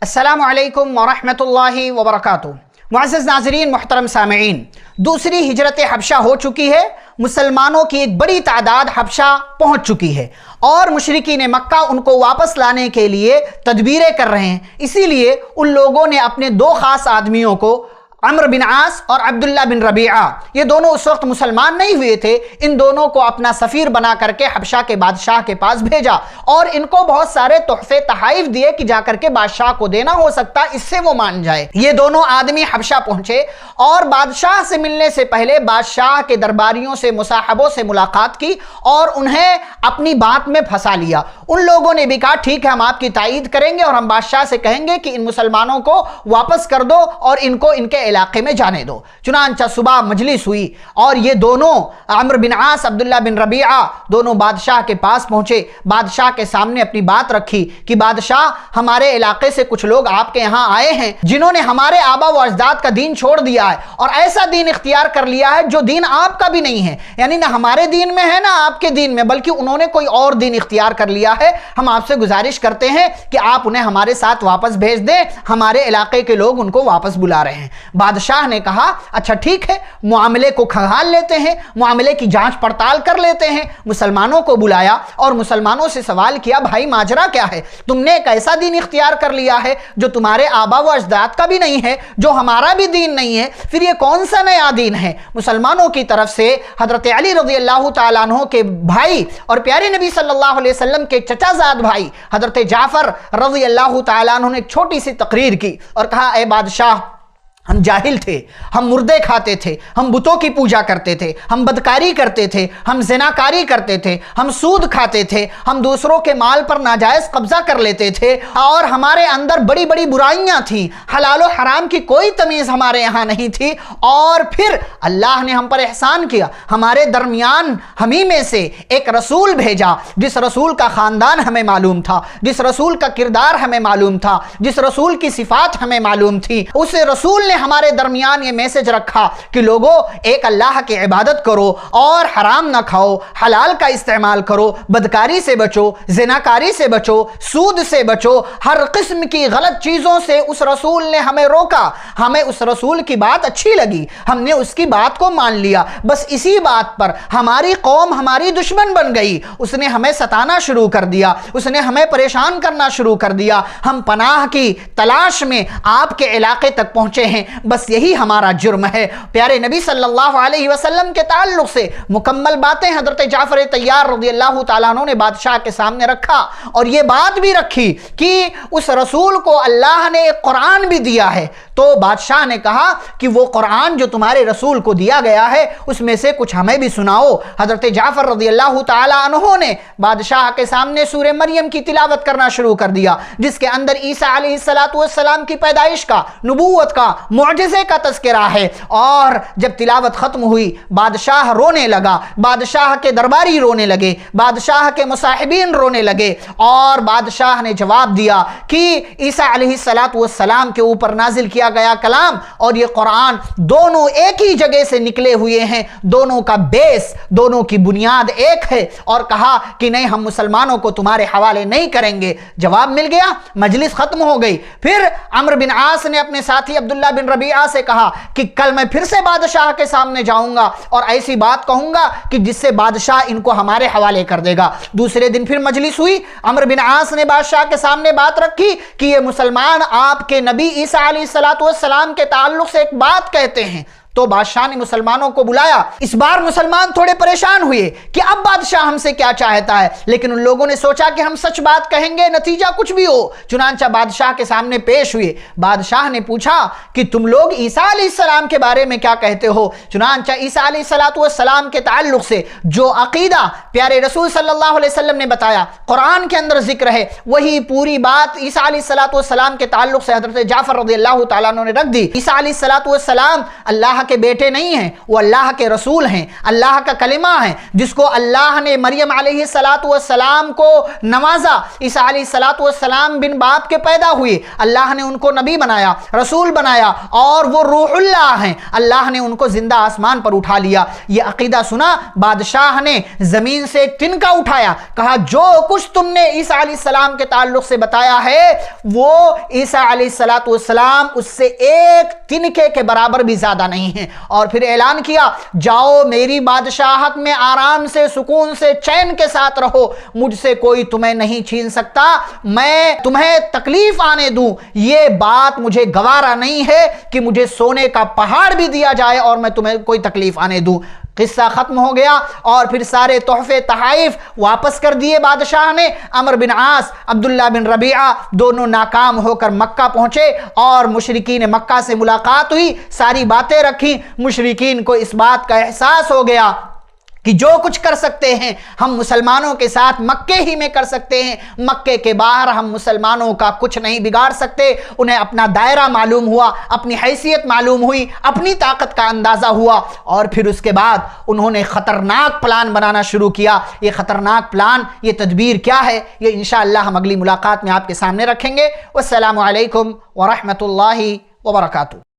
السلام علیکم ورحمۃ اللہ وبرکاتہ۔ معزز ناظرین، محترم سامعین، دوسری ہجرت حبشہ ہو چکی ہے۔ مسلمانوں کی ایک بڑی تعداد حبشہ پہنچ چکی ہے اور مشرکین مکہ ان کو واپس لانے کے لیے تدبیریں کر رہے ہیں۔ اسی لیے ان لوگوں نے اپنے دو خاص آدمیوں کو، عمرو بن عاص اور عبداللہ بن ربیعہ، یہ دونوں اس وقت مسلمان نہیں ہوئے تھے، ان دونوں کو اپنا سفیر بنا کر کے حبشہ کے بادشاہ کے پاس بھیجا اور ان کو بہت سارے تحفے تحائف دیے کہ جا کر کے بادشاہ کو دینا، ہو سکتا اس سے وہ مان جائے۔ یہ دونوں آدمی حبشہ پہنچے اور بادشاہ سے ملنے سے پہلے بادشاہ کے درباریوں سے، مصاحبوں سے ملاقات کی اور انہیں اپنی بات میں پھنسا لیا۔ ان لوگوں نے بھی کہا ٹھیک ہے، ہم آپ کی تائید کریں گے اور ہم بادشاہ سے کہیں گے کہ ان مسلمانوں کو واپس کر دو اور ان کو ان کے علاقے میں جانے دو۔ چنانچہ صبح مجلس ہوئی اور یہ دونوں، عمرو بن عاص، عبداللہ بن ربیعہ، دونوں بادشاہ کے پاس پہنچے، بادشاہ کے سامنے اپنی بات رکھی کہ بادشاہ، ہمارے علاقے سے کچھ لوگ آپ کے یہاں آئے ہیں جنہوں نے ہمارے آبا و اجداد کا دین چھوڑ دیا ہے اور ایسا دین اختیار کر لیا ہے جو دین آپ کا بھی نہیں ہے، یعنی نہ ہمارے دین میں ہے نہ آپ کے دین میں، بلکہ انہوں نے کوئی اور دین اختیار کر لیا ہے۔ ہم آپ سے گزارش کرتے ہیں کہ آپ انہیں ہمارے ساتھ واپس بھیج دیں، ہمارے علاقے کے لوگ ان کو واپس بلا رہے ہیں۔ بادشاہ نے کہا اچھا ٹھیک ہے، معاملے کو کھنگال لیتے ہیں، معاملے کی جانچ پڑتال کر لیتے ہیں۔ مسلمانوں کو بلایا اور مسلمانوں سے سوال کیا، بھائی ماجرا کیا ہے؟ تم نے ایک ایسا دین اختیار کر لیا ہے جو تمہارے آبا و اجداد کا بھی نہیں ہے، جو ہمارا بھی دین نہیں ہے، پھر یہ کون سا نیا دین ہے؟ مسلمانوں کی طرف سے حضرت علی رضی اللہ تعالیٰ عنہ کے بھائی اور پیارے نبی صلی اللہ علیہ وسلم کے چچا زاد بھائی حضرت جعفر رضی اللہ تعالیٰ عنہ نے ایک چھوٹی سی تقریر کی اور کہا، اے بادشاہ، ہم جاہل تھے، ہم مردے کھاتے تھے، ہم بتوں کی پوجا کرتے تھے، ہم بدکاری کرتے تھے، ہم زناکاری کرتے تھے، ہم سود کھاتے تھے، ہم دوسروں کے مال پر ناجائز قبضہ کر لیتے تھے اور ہمارے اندر بڑی بڑی برائیاں تھیں، حلال و حرام کی کوئی تمیز ہمارے یہاں نہیں تھی، اور پھر اللہ نے ہم پر احسان کیا، ہمارے درمیان ہمیں میں سے ایک رسول بھیجا، جس رسول کا خاندان ہمیں معلوم تھا، جس رسول کا کردار ہمیں معلوم تھا، جس رسول کی صفات ہمیں معلوم تھی۔ اس رسول نے ہمارے درمیان یہ میسج رکھا کہ لوگوں، ایک اللہ کی عبادت کرو اور حرام نہ کھاؤ، حلال کا استعمال کرو، بدکاری سے بچو، زناکاری سے بچو، سود سے بچو، ہر قسم کی غلط چیزوں سے اس رسول نے ہمیں روکا۔ ہمیں اس رسول کی بات اچھی لگی، ہم نے اس کی بات کو مان لیا، بس اسی بات پر ہماری قوم ہماری دشمن بن گئی، اس نے ہمیں ستانا شروع کر دیا، اس نے ہمیں پریشان کرنا شروع کر دیا، ہم پناہ کی تلاش میں آپ کے علاقے تک پہنچے ہیں، بس یہی ہمارا جرم ہے۔ پیارے نبی صلی اللہ علیہ وسلم کے تعلق سے مکمل باتیں حضرت جعفر طیار رضی اللہ تعالیٰ عنہ نے بادشاہ کے سامنے رکھا اور یہ بات بھی رکھی کہ اس رسول کو اللہ نے ایک قرآن بھی دیا ہے۔ تو بادشاہ نے کہا کہ وہ قرآن جو تمہارے رسول کو دیا گیا ہے اس میں سے کچھ ہمیں بھی سناؤ۔ حضرت جعفر رضی اللہ تعالیٰ عنہ نے بادشاہ کے سامنے سورہ مریم کی تلاوت کرنا شروع کر دیا، جس کے اندر عیسیٰ علیہ السلام کی پیدائش کا، نبوت کا، معجزے کا تذکرہ ہے۔ اور جب تلاوت ختم ہوئی، بادشاہ رونے لگا، بادشاہ کے درباری رونے لگے، بادشاہ کے مصاحبین رونے لگے، اور بادشاہ نے جواب دیا کہ عیسیٰ علیہ السلام کے اوپر نازل کیا گیا کلام اور یہ قرآن دونوں ایک ہی جگہ سے نکلے ہوئے ہیں، دونوں کا بیس، دونوں کی بنیاد ایک ہے، اور کہا کہ نہیں، ہم مسلمانوں کو تمہارے حوالے نہیں کریں گے۔ جواب مل گیا، مجلس ختم ہو گئی۔ پھر عمرو بن عاص نے اپنے ساتھی عبداللہ بن ربیعہ سے کہا کہ کل میں پھر سے بادشاہ کے سامنے جاؤں گا اور ایسی بات کہوں گا کہ جس سے بادشاہ ان کو ہمارے حوالے کر دے گا۔ دوسرے دن پھر مجلس ہوئی، عمرو بن عاص نے بادشاہ کے سامنے بات رکھی کہ یہ مسلمان آپ کے نبی عیسیٰ علیہ السلام کے تعلق سے ایک بات کہتے ہیں۔ تو بادشاہ نے مسلمانوں کو بلایا۔ اس بار مسلمان تھوڑے پریشان ہوئے کہ اب بادشاہ ہم سے کیا چاہتا ہے، لیکن ان لوگوں نے سوچا کہ ہم سچ بات کہیں گے، نتیجہ کچھ بھی ہو۔ چنانچہ بادشاہ کے سامنے پیش ہوئے۔ بادشاہ نے پوچھا کہ تم لوگ عیسیٰ علیہ السلام کے بارے میں کیا کہتے ہو؟ چنانچہ عیسیٰ علیہ السلام کے تعلق سے جو عقیدہ پیارے رسول صلی اللہ علیہ وسلم نے بتایا، قرآن کے اندر ذکر ہے، وہی پوری بات عیسیٰ علیہ السلام کے تعلق سے حضرت جعفر رضی اللہ تعالیٰ عنہ نے رکھ دی۔ عیسیٰ علیہ السلام اللہ اللہ کے بیٹے نہیں ہیں، وہ اللہ کے رسول ہیں، اللہ کا کلمہ ہے جس کو اللہ نے مریم علیہ السلام کو نوازا۔ عیسیٰ علیہ السلام بن باپ کے پیدا ہوئے، اللہ نے ان کو نبی بنایا، رسول بنایا، اور وہ روح اللہ ہیں، اللہ نے ان کو زندہ آسمان پر اٹھا لیا۔ یہ عقیدہ سنا، بادشاہ نے زمین سے ایک تنکا اٹھایا، کہا جو کچھ تم نے عیسیٰ علیہ السلام کے تعلق سے بتایا ہے وہ عیسیٰ علیہ السلام اس سے ایک تنکے کے برابر بھی زیادہ نہیں ہیں، اور پھر اعلان کیا جاؤ میری بادشاہت میں آرام سے، سکون سے، چین کے ساتھ رہو، مجھ سے کوئی تمہیں نہیں چھین سکتا، میں تمہیں تکلیف آنے دوں یہ بات مجھے گوارا نہیں ہے کہ مجھے سونے کا پہاڑ بھی دیا جائے اور میں تمہیں کوئی تکلیف آنے دوں۔ قصہ ختم ہو گیا، اور پھر سارے تحفے تحائف واپس کر دیے بادشاہ نے۔ عمرو بن عاص، عبداللہ بن ربیعہ دونوں ناکام ہو کر مکہ پہنچے، اور مشرکین مکہ سے ملاقات ہوئی، ساری باتیں رکھی۔ مشرکین کو اس بات کا احساس ہو گیا کہ جو کچھ کر سکتے ہیں ہم مسلمانوں کے ساتھ مکے ہی میں کر سکتے ہیں، مکے کے باہر ہم مسلمانوں کا کچھ نہیں بگاڑ سکتے۔ انہیں اپنا دائرہ معلوم ہوا، اپنی حیثیت معلوم ہوئی، اپنی طاقت کا اندازہ ہوا، اور پھر اس کے بعد انہوں نے خطرناک پلان بنانا شروع کیا۔ یہ خطرناک پلان، یہ تدبیر کیا ہے، یہ انشاءاللہ ہم اگلی ملاقات میں آپ کے سامنے رکھیں گے۔ والسلام علیکم ورحمۃ اللہ وبرکاتہ۔